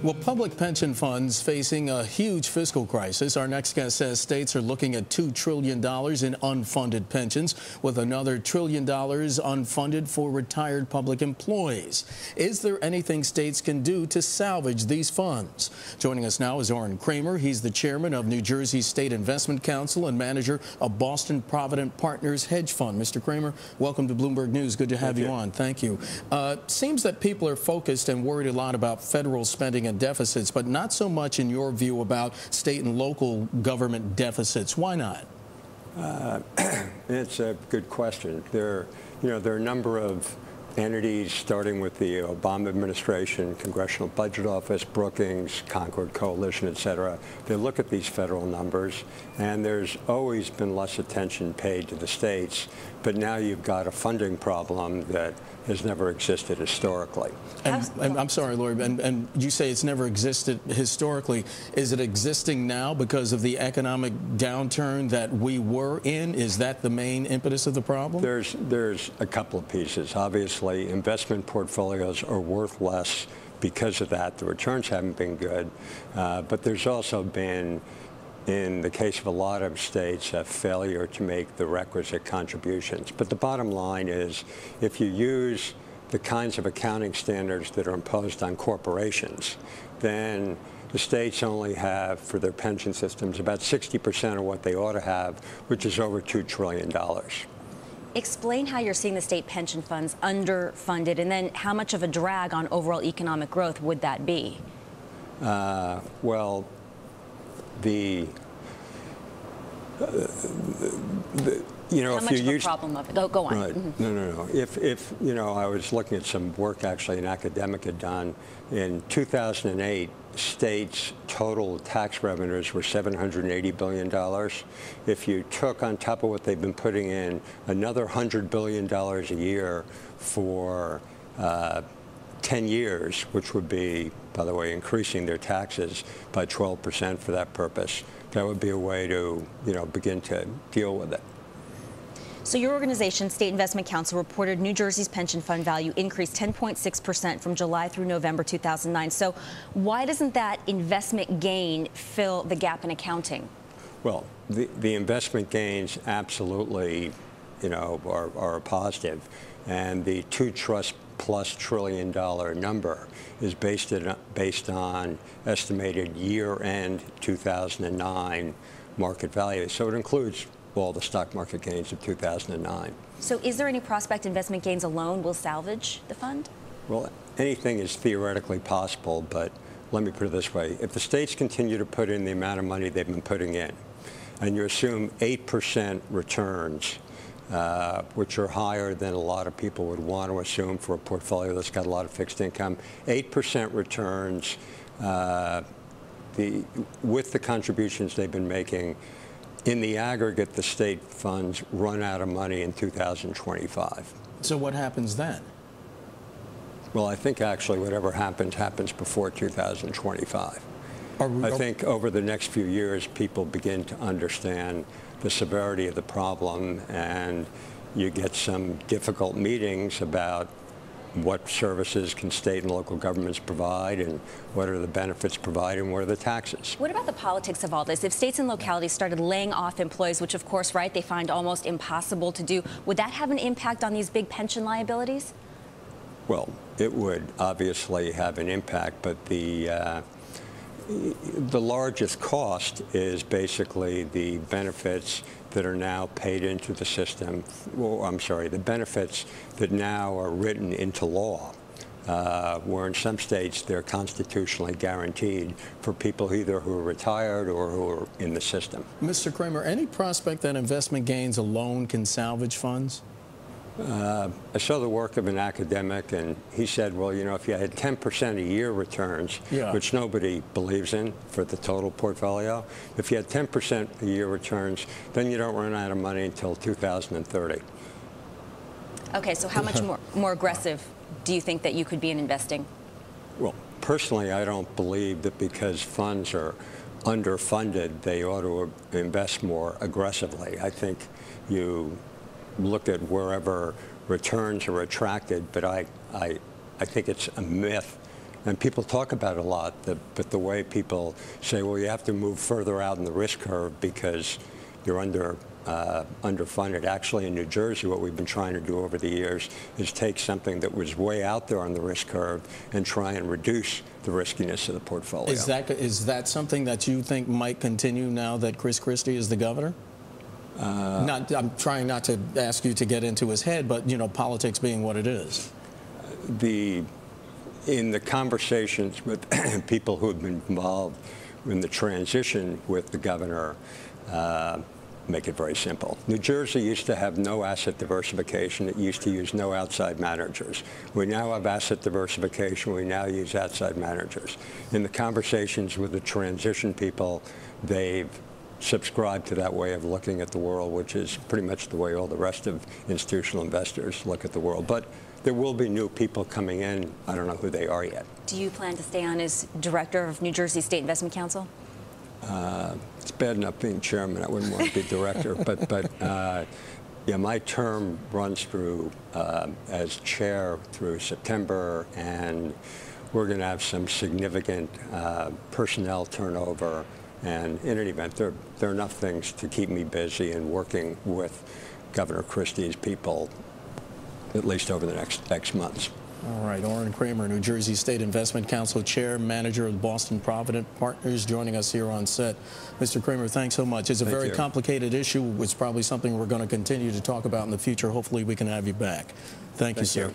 Well, public pension funds facing a huge fiscal crisis. Our next guest says states are looking at $2 trillion in unfunded pensions, with another $1 trillion unfunded for retired public employees. Is there anything states can do to salvage these funds? Joining us now is Orin Kramer. He's the chairman of New Jersey State Investment Council and manager of Boston Provident Partners Hedge Fund. Mr. Kramer, welcome to Bloomberg News. Good to have you on. Thank you. Seems that people are focused and worried a lot about federal spending and deficits, but not so much in your view about state and local government deficits. Why not? It's a good question. There are a number of entities, starting with the Obama administration, Congressional Budget Office, Brookings, Concord Coalition, et cetera. They look at these federal numbers, and there's always been less attention paid to the states, but now you've got a funding problem that has never existed historically. And I'm sorry, Lori, and you say it's never existed historically. Is it existing now because of the economic downturn that we were in? Is that the main impetus of the problem? There's a couple of pieces. Obviously, investment portfolios are worth less because of that. The returns haven't been good, but there's also been, in the case of a lot of states, a failure to make the requisite contributions. But the bottom line is, if you use the kinds of accounting standards that are imposed on corporations, then the states only have, for their pension systems, about 60% of what they ought to have, which is over $2 trillion. Explain how you're seeing the state pension funds underfunded, and then how much of a drag on overall economic growth would that be? Well, how much of a problem of it? Go on. Right. Mm-hmm. No. If I was looking at some work actually an academic had done. In 2008, states' total tax revenues were $780 billion. If you took on top of what they've been putting in another $100 billion a year for 10 years, which would be, by the way, increasing their taxes by 12% for that purpose, that would be a way to, begin to deal with it. So your organization, State Investment Council, reported New Jersey's pension fund value increased 10.6% from July through November 2009. So why doesn't that investment gain fill the gap in accounting? Well, the investment gains absolutely, are positive. And the $2+ trillion number is based on estimated year-end 2009 market value. So it includes all the stock market gains of 2009. So is there any prospect investment gains alone will salvage the fund? Well, anything is theoretically possible, but let me put it this way. If the states continue to put in the amount of money they've been putting in, and you assume 8% returns, which are higher than a lot of people would want to assume for a portfolio that's got a lot of fixed income, 8% returns with the contributions they've been making. In the aggregate, the state funds run out of money in 2025. So what happens then? Well, I think actually whatever happens before 2025. I think over the next few years, people begin to understand the severity of the problem, and you get some difficult meetings about what services can state and local governments provide, and what are the benefits provided, and what are the taxes. What about the politics of all this? If states and localities started laying off employees, which of course, right, they find almost impossible to do, would that have an impact on these big pension liabilities? Well, it would obviously have an impact, but the largest cost is basically the benefits that are now paid into the system. Well, I'm sorry, the benefits that now are written into law, where in some states they're constitutionally guaranteed for people either who are retired or who are in the system. Mr. Kramer, any prospect that investment gains alone can salvage funds? I saw the work of an academic, and he said, well, if you had 10% a year returns, which nobody believes in for the total portfolio, if you had 10% a year returns, then you don't run out of money until 2030. Okay, so how much more aggressive do you think that you could be in investing? Well, personally, I don't believe that because funds are underfunded, they ought to invest more aggressively. I think you look at wherever returns are attracted, but I think it's a myth And people talk about it a lot, but the way people say, well, you have to move further out in the risk curve because you're underfunded. Actually, in New Jersey, what we've been trying to do over the years is take something that was way out there on the risk curve and try and reduce the riskiness of the portfolio. Is that something that you think might continue now that Chris Christie is the governor? I'm trying not to ask you to get into his head, but politics being what it is. In the conversations with people who have been involved in the transition with the governor, make it very simple. New Jersey used to have no asset diversification. It used to use no outside managers. We now have asset diversification. We now use outside managers. In the conversations with the transition people, they've subscribed to that way of looking at the world, which is pretty much the way all the rest of institutional investors look at the world. But there will be new people coming in. I don't know who they are yet. Do you plan to stay on as director of New Jersey State Investment Council? It's bad enough being chairman. I wouldn't want to be director. but yeah, my term runs through as chair through September, and we're going to have some significant personnel turnover. And in any event, there are enough things to keep me busy and working with Governor Christie's people, at least over the next X months. All right, Orin Kramer, New Jersey State Investment Council Chair, Manager of Boston Provident Partners, joining us here on set. Mr. Kramer, thanks so much. It's a very complicated issue. It's probably something we're going to continue to talk about in the future. Hopefully we can have you back. Thank you, sir.